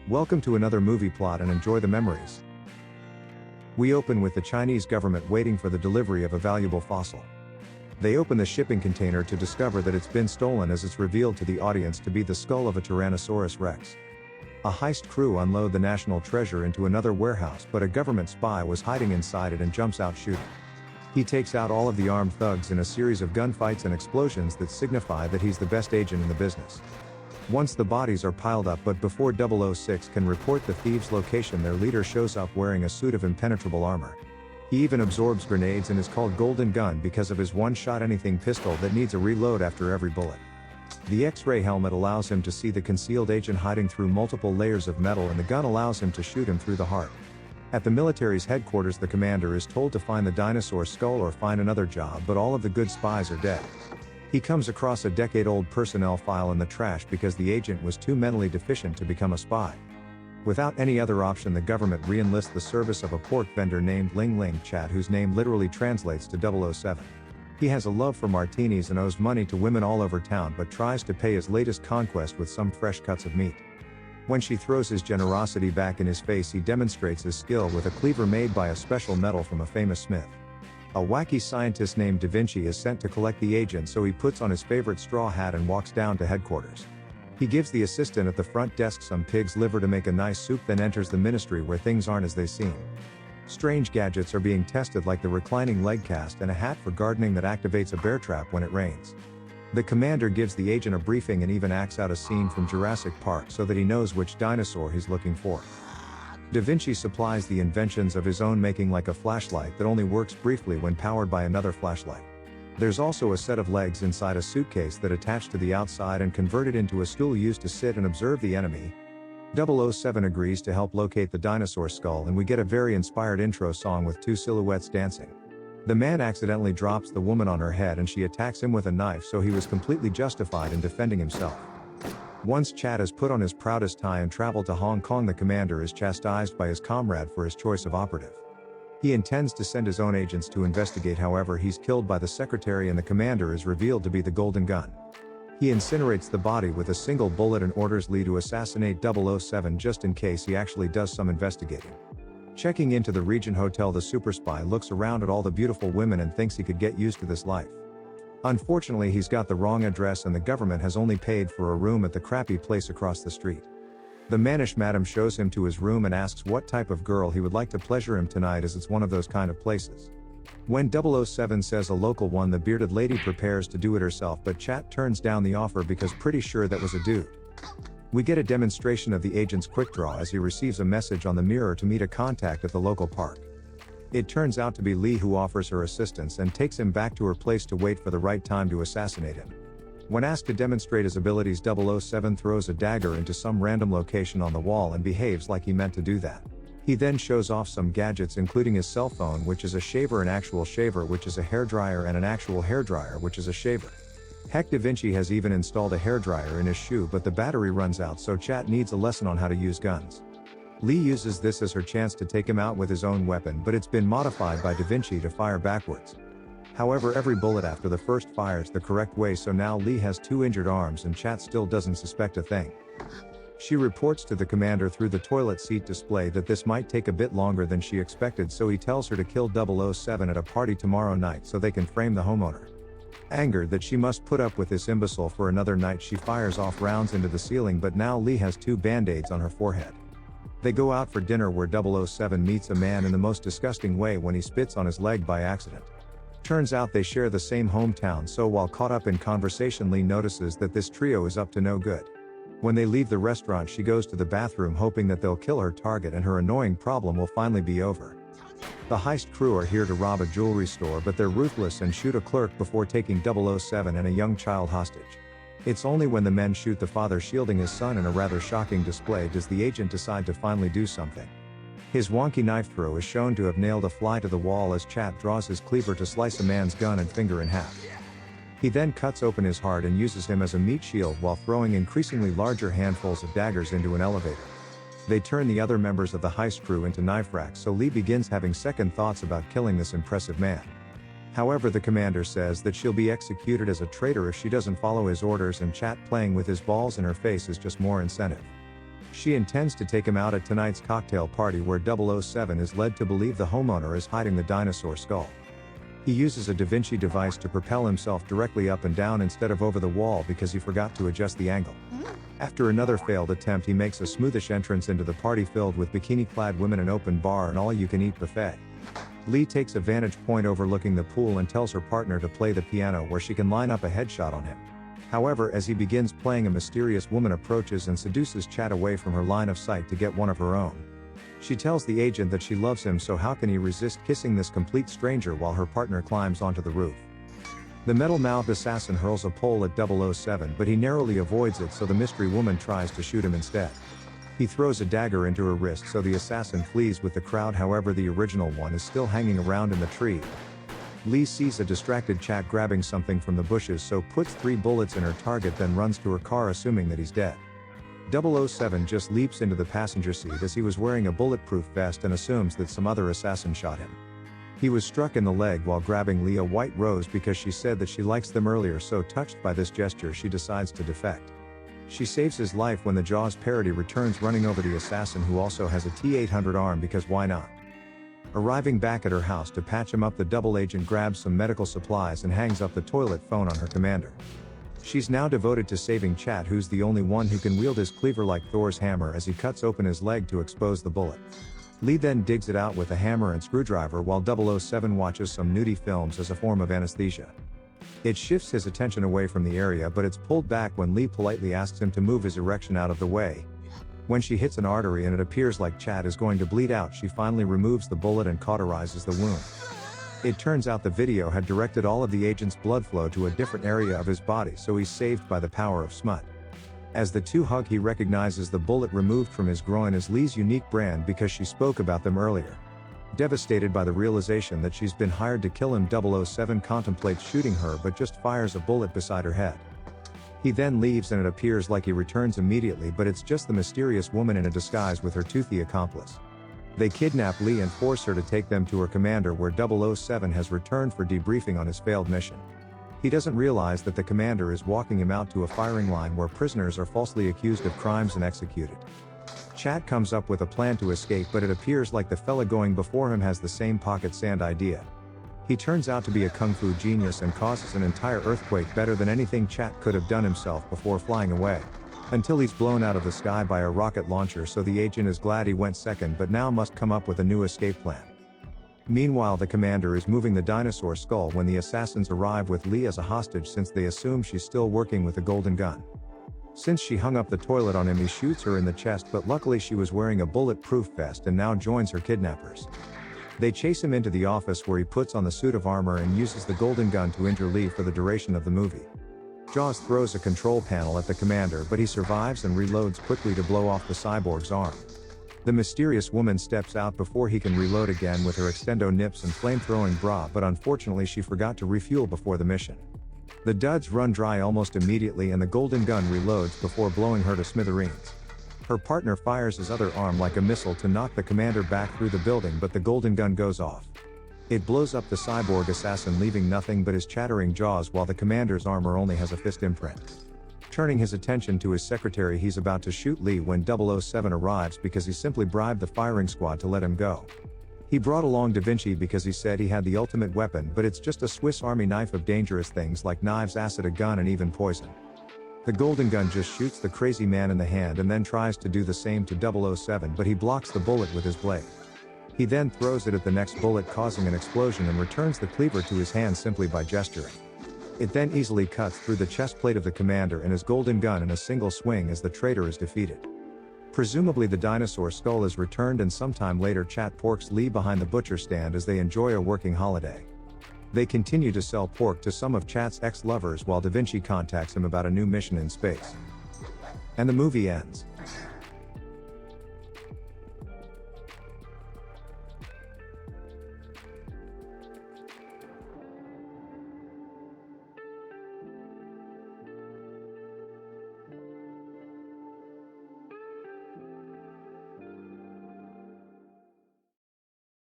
Welcome to another movie plot and enjoy the memories. We open with the Chinese government waiting for the delivery of a valuable fossil. They open the shipping container to discover that it's been stolen as it's revealed to the audience to be the skull of a Tyrannosaurus Rex. A heist crew unload the national treasure into another warehouse, but a government spy was hiding inside it and jumps out shooting. He takes out all of the armed thugs in a series of gunfights and explosions that signify that he's the best agent in the business. Once the bodies are piled up, but before 006 can report the thieves' location, their leader shows up wearing a suit of impenetrable armor. He even absorbs grenades and is called Golden Gun because of his one-shot anything pistol that needs a reload after every bullet. The X-ray helmet allows him to see the concealed agent hiding through multiple layers of metal, and the gun allows him to shoot him through the heart. At the military's headquarters, the commander is told to find the dinosaur skull or find another job, but all of the good spies are dead. He comes across a decade-old personnel file in the trash because the agent was too mentally deficient to become a spy. Without any other option, the government re-enlists the service of a pork vendor named Ling-ling-chat, whose name literally translates to 007. He has a love for martinis and owes money to women all over town, but tries to pay his latest conquest with some fresh cuts of meat. When she throws his generosity back in his face, he demonstrates his skill with a cleaver made by a special metal from a famous smith. A wacky scientist named Da Vinci is sent to collect the agent, so he puts on his favorite straw hat and walks down to headquarters. He gives the assistant at the front desk some pig's liver to make a nice soup, then enters the ministry where things aren't as they seem. Strange gadgets are being tested, like the reclining leg cast and a hat for gardening that activates a bear trap when it rains. The commander gives the agent a briefing and even acts out a scene from Jurassic Park so that he knows which dinosaur he's looking for. Da Vinci supplies the inventions of his own making, like a flashlight that only works briefly when powered by another flashlight. There's also a set of legs inside a suitcase that attach to the outside and convert it into a stool used to sit and observe the enemy. 007 agrees to help locate the dinosaur skull, and we get a very inspired intro song with two silhouettes dancing. The man accidentally drops the woman on her head and she attacks him with a knife, so he was completely justified in defending himself. Once Chat has put on his proudest tie and traveled to Hong Kong, the commander is chastised by his comrade for his choice of operative. He intends to send his own agents to investigate, however he's killed by the secretary and the commander is revealed to be the Golden Gun. He incinerates the body with a single bullet and orders Lee to assassinate 007 just in case he actually does some investigating. Checking into the Regent Hotel, the super spy looks around at all the beautiful women and thinks he could get used to this life. Unfortunately, he's got the wrong address and the government has only paid for a room at the crappy place across the street. The mannish madam shows him to his room and asks what type of girl he would like to pleasure him tonight, as it's one of those kind of places. When 007 says a local one, the bearded lady prepares to do it herself, but Chat turns down the offer because pretty sure that was a dude. We get a demonstration of the agent's quick draw as he receives a message on the mirror to meet a contact at the local park. It turns out to be Lee, who offers her assistance and takes him back to her place to wait for the right time to assassinate him. When asked to demonstrate his abilities, 007 throws a dagger into some random location on the wall and behaves like he meant to do that. He then shows off some gadgets, including his cell phone, which is a shaver, an actual shaver, which is a hairdryer, and an actual hairdryer, which is a shaver. Heck, Da Vinci has even installed a hairdryer in his shoe, but the battery runs out, so Chat needs a lesson on how to use guns. Lee uses this as her chance to take him out with his own weapon, but it's been modified by Da Vinci to fire backwards. However, every bullet after the first fires the correct way, so now Lee has two injured arms and Chat still doesn't suspect a thing. She reports to the commander through the toilet seat display that this might take a bit longer than she expected, so he tells her to kill 007 at a party tomorrow night so they can frame the homeowner. Angered that she must put up with this imbecile for another night, she fires off rounds into the ceiling, but now Lee has two band-aids on her forehead. They go out for dinner where 007 meets a man in the most disgusting way when he spits on his leg by accident. Turns out they share the same hometown, so while caught up in conversation, Lee notices that this trio is up to no good. When they leave the restaurant, she goes to the bathroom hoping that they'll kill her target and her annoying problem will finally be over. The heist crew are here to rob a jewelry store, but they're ruthless and shoot a clerk before taking 007 and a young child hostage. It's only when the men shoot the father shielding his son in a rather shocking display does the agent decide to finally do something. His wonky knife throw is shown to have nailed a fly to the wall as Chat draws his cleaver to slice a man's gun and finger in half. He then cuts open his heart and uses him as a meat shield while throwing increasingly larger handfuls of daggers into an elevator. They turn the other members of the heist crew into knife racks, so Lee begins having second thoughts about killing this impressive man. However, the commander says that she'll be executed as a traitor if she doesn't follow his orders, and Chat playing with his balls in her face is just more incentive. She intends to take him out at tonight's cocktail party where 007 is led to believe the homeowner is hiding the dinosaur skull. He uses a Da Vinci device to propel himself directly up and down instead of over the wall because he forgot to adjust the angle. After another failed attempt, he makes a smoothish entrance into the party filled with bikini-clad women, an open bar and all-you-can-eat buffet. Lee takes a vantage point overlooking the pool and tells her partner to play the piano where she can line up a headshot on him. However, as he begins playing, a mysterious woman approaches and seduces Chat away from her line of sight to get one of her own. She tells the agent that she loves him, so how can he resist kissing this complete stranger while her partner climbs onto the roof. The metal-mouthed assassin hurls a pole at 007, but he narrowly avoids it, so the mystery woman tries to shoot him instead. He throws a dagger into her wrist, so the assassin flees with the crowd. However, the original one is still hanging around in the tree. Lee sees a distracted Chat grabbing something from the bushes, so puts 3 bullets in her target, then runs to her car assuming that he's dead. 007 just leaps into the passenger seat as he was wearing a bulletproof vest and assumes that some other assassin shot him. He was struck in the leg while grabbing Lee a white rose because she said that she likes them earlier, so touched by this gesture she decides to defect. She saves his life when the Jaws parody returns, running over the assassin who also has a T-800 arm because why not? Arriving back at her house to patch him up, the double agent grabs some medical supplies and hangs up the toilet phone on her commander. She's now devoted to saving Chat, who's the only one who can wield his cleaver like Thor's hammer as he cuts open his leg to expose the bullet. Lee then digs it out with a hammer and screwdriver while 007 watches some nudie films as a form of anesthesia. It shifts his attention away from the area, but it's pulled back when Lee politely asks him to move his erection out of the way. When she hits an artery and it appears like Chat is going to bleed out, she finally removes the bullet and cauterizes the wound. It turns out the video had directed all of the agent's blood flow to a different area of his body, so he's saved by the power of smut. As the two hug, he recognizes the bullet removed from his groin as Lee's unique brand because she spoke about them earlier. Devastated by the realization that she's been hired to kill him, 007 contemplates shooting her but just fires a bullet beside her head. He then leaves and it appears like he returns immediately, but it's just the mysterious woman in a disguise with her toothy accomplice. They kidnap Lee and force her to take them to her commander, where 007 has returned for debriefing on his failed mission. He doesn't realize that the commander is walking him out to a firing line where prisoners are falsely accused of crimes and executed. Chat comes up with a plan to escape, but it appears like the fella going before him has the same pocket sand idea. He turns out to be a kung fu genius and causes an entire earthquake, better than anything Chat could have done himself before flying away. Until he's blown out of the sky by a rocket launcher, so the agent is glad he went second but now must come up with a new escape plan. Meanwhile, the commander is moving the dinosaur skull when the assassins arrive with Lee as a hostage, since they assume she's still working with the golden gun. Since she hung up the toilet on him, he shoots her in the chest, but luckily she was wearing a bulletproof vest and now joins her kidnappers. They chase him into the office where he puts on the suit of armor and uses the golden gun to injure Lee for the duration of the movie. Jaws throws a control panel at the commander, but he survives and reloads quickly to blow off the cyborg's arm. The mysterious woman steps out before he can reload again with her extendo nips and flame-throwing bra, but unfortunately she forgot to refuel before the mission. The duds run dry almost immediately and the golden gun reloads before blowing her to smithereens. Her partner fires his other arm like a missile to knock the commander back through the building, but the golden gun goes off. It blows up the cyborg assassin, leaving nothing but his chattering jaws, while the commander's armor only has a fist imprint. Turning his attention to his secretary, he's about to shoot Lee when 007 arrives because he simply bribed the firing squad to let him go. He brought along Da Vinci because he said he had the ultimate weapon, but it's just a Swiss Army knife of dangerous things like knives, acid, a gun, and even poison. The golden gun just shoots the crazy man in the hand and then tries to do the same to 007, but he blocks the bullet with his blade. He then throws it at the next bullet, causing an explosion, and returns the cleaver to his hand simply by gesturing. It then easily cuts through the chest plate of the commander and his golden gun in a single swing as the traitor is defeated. Presumably the dinosaur skull is returned, and sometime later Chat porks Lee behind the butcher stand as they enjoy a working holiday. They continue to sell pork to some of Chat's ex-lovers while Da Vinci contacts him about a new mission in space. And the movie ends.